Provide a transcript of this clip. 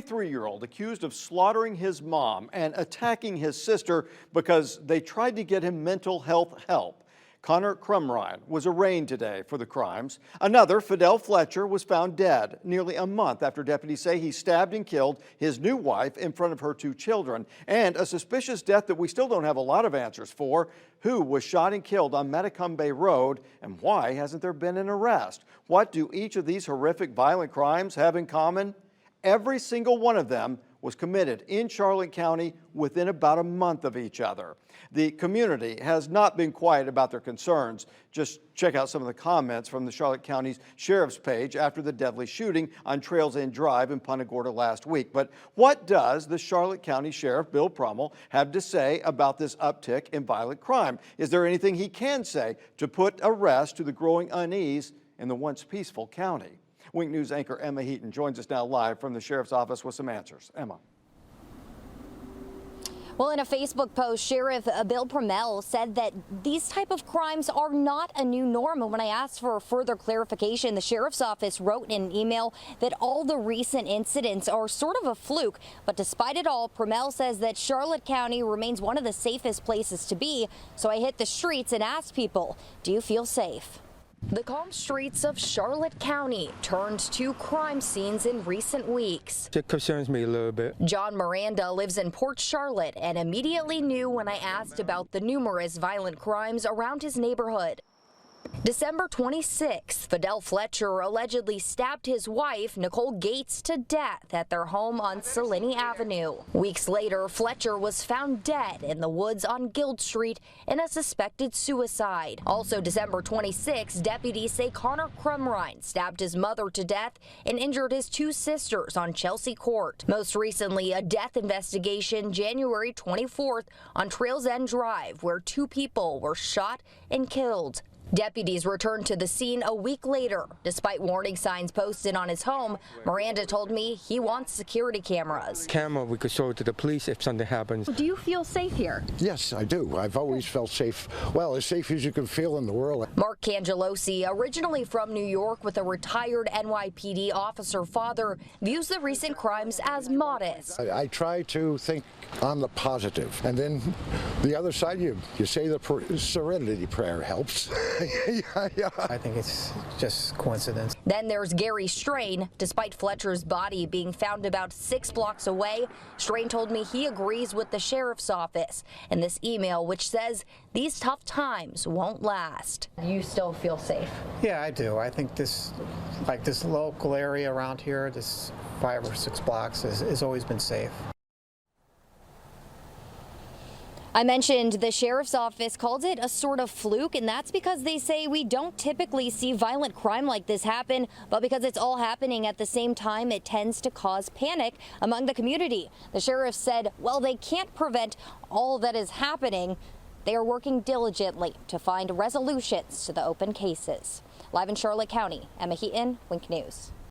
23-year-old accused of slaughtering his mom and attacking his sister because they tried to get him mental health help. Connor Crumrine was arraigned today for the crimes. Another, Fidel Fletcher, was found dead nearly a month after deputies say he stabbed and killed his new wife in front of her 2 children. And a suspicious death that we still don't have a lot of answers for. Who was shot and killed on Metacumbe Road, and why hasn't there been an arrest? What do each of these horrific violent crimes have in common? Every single one of them was committed in Charlotte County within about a month of each other. The community has not been quiet about their concerns. Just check out some of the comments from the Charlotte County's Sheriff's page after the deadly shooting on Trails End Drive in Punta Gorda last week. But what does the Charlotte County Sheriff, Bill Prummel, have to say about this uptick in violent crime? Is there anything he can say to put a rest to the growing unease in the once peaceful county? Wink News anchor Emma Heaton joins us now live from the Sheriff's office with some answers. Emma. Well, in a Facebook post, Sheriff Bill Prummel said that these type of crimes are not a new norm. And when I asked for further clarification, the Sheriff's office wrote in an email that all the recent incidents are sort of a fluke. But despite it all, Prummel says that Charlotte County remains one of the safest places to be. So I hit the streets and asked people, do you feel safe? The calm streets of Charlotte County turned to crime scenes in recent weeks. It concerns me a little bit. John Miranda lives in Port Charlotte and immediately knew when I asked about the numerous violent crimes around his neighborhood. December 26th, Fidel Fletcher allegedly stabbed his wife, Nicole Gates, to death at their home on Salini Avenue. Weeks later, Fletcher was found dead in the woods on Guild Street in a suspected suicide. Also December 26th, deputies say Connor Crumrine stabbed his mother to death and injured his 2 sisters on Chelsea Court. Most recently, a death investigation January 24th on Trails End Drive, where 2 people were shot and killed. Deputies returned to the scene a week later. Despite warning signs posted on his home, Miranda told me he wants security cameras. Camera we could show to the police if something happens. Do you feel safe here? Yes, I do. I've always felt safe. Well, as safe as you can feel in the world. Mark Cangelosi, originally from New York with a retired NYPD officer father, views the recent crimes as modest. I try to think on the positive. And then the other side, you say the serenity prayer helps. Yeah. I think it's just coincidence. Then there's Gary Strain. Despite Fletcher's body being found about 6 blocks away, Strain told me he agrees with the Sheriff's office in this email, which says these tough times won't last. You still feel safe? Yeah, I do. I think this local area around here, this 5 or 6 blocks has always been safe. I mentioned the Sheriff's office called it a sort of fluke, and that's because they say we don't typically see violent crime like this happen, but because it's all happening at the same time, it tends to cause panic among the community. The sheriff said, well, they can't prevent all that is happening. They are working diligently to find resolutions to the open cases. Live in Charlotte County, Emma Heaton, Wink News.